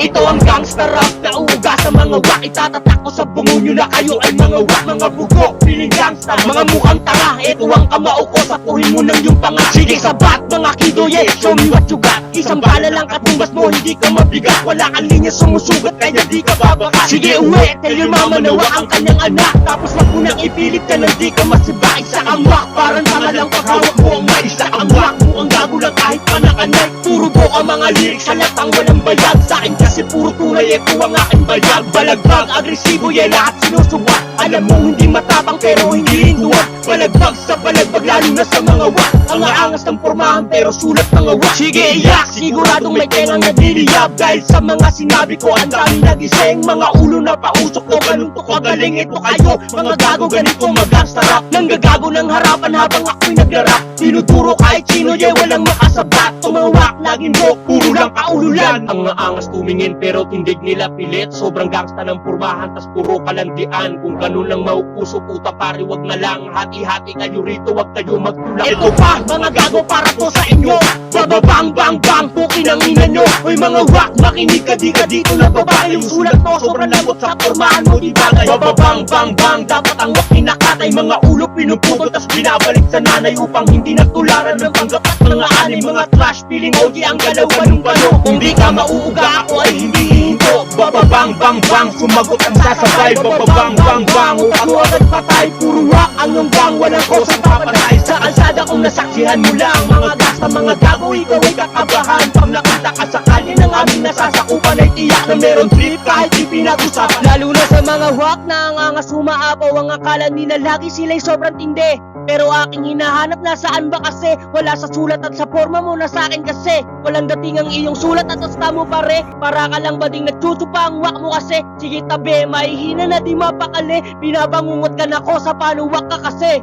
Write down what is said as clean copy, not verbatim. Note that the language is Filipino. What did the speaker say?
Ito ang gangster rap na uuga sa mga wak. Itatatak ko sa bungo nyo na kayo ay mga wak. Mga bugo, piling gangster, mga mukhang tanga. Ito ang kamao ko, sapuhin mo ng yung panga. Sige sabat, mga kidoye, show me what you got. Isang bala lang katumbas mo, hindi ka mabigat. Wala kang linya sumusugat, kaya di ka babakat. Sige uwi, tell your mama na wak ang kanyang anak. Tapos wag mo nang ipilit ka nang di ka masiba. Isa ang wak, parang tanga lang paghawak mo ang may. Isa ang wak, mukhang gago lang kahit panakanay. Puro po ang mga lyrics, halatang walang bayag. Sa akin kasi puro tunay, ito ang aking bayag. Balagbag, agresibo, yan lahat sinusuwak. Alam mo hindi matapang pero hindi rin duwag. Balagbag sa balagbag, lalo na sa mga wak. Ang aangas ng pormahan pero sulat mga wak. Sige iyak, siguradong may tengang nagdiliyab. Dahil sa mga sinabi ko, ang dami nagising. Mga ulo na pausok ko, ganun to kagaling. Ito kayo, mga gago ganito mag-gangsta rap. Nanggagago ng harapan habang ako'y nagrarap. Tinuturo kahit sino, walang makasabat. Tumawak, laging mo, puro lang kaululan. Ang aangas tumingin pero tindig nila pilit. Sobrang gangsta ng pormahan, tas puro kalandian. Kung ganun lang maupuso, puta pare, wag na lang. Hati-hati kayo rito, wag kayo magtulak. Ito pa, mga gago para to sa inyo. Bababang bang bang, pukin ang ina nyo. Hoy mga wak, makinig ka di ka dito na babae. Yung sulat mo, sobrang labot sa pormahan mo, di bagay. Bababang bang bang, dapat ang wak kinakatay. Mga ulo pinuputol, tas binabalik sa nanay upang hindi nagtularan ng panggap at mga anim. Mga trash feeling OG ang galaw, ganun-gano. Kung di ka mauuga, ako ay hindi hihinto. Bababang bang bang, sumagot ang sasabay. Bababang bang bang, utak mo agad patay. Puro wak ang yung bang, walang kosang papatay. Sa kalsada kung nasaksihan mo lang, mga gasta, mga gago, ikaw ay kakabahan. Pag nakita ka sa kalye ng aming nasasakupan, ay tiyak na meron trip kahit di pinag-usapan. Lalo na sa mga wak na ang angas humaapaw. Ang akala nila lagi sila'y sobrang tindi, pero aking hinahanap nasaan ba kasi? Wala sa sulat at sa forma mo na sa akin kasi. Walang dating ang iyong sulat at asta mo pare. Para ka lang ba ding nagtsutupa ang wak mo kasi? Sige tabi, mahihina na di mapakali. Binabangungot ka na ko sa panuwak ka kasi.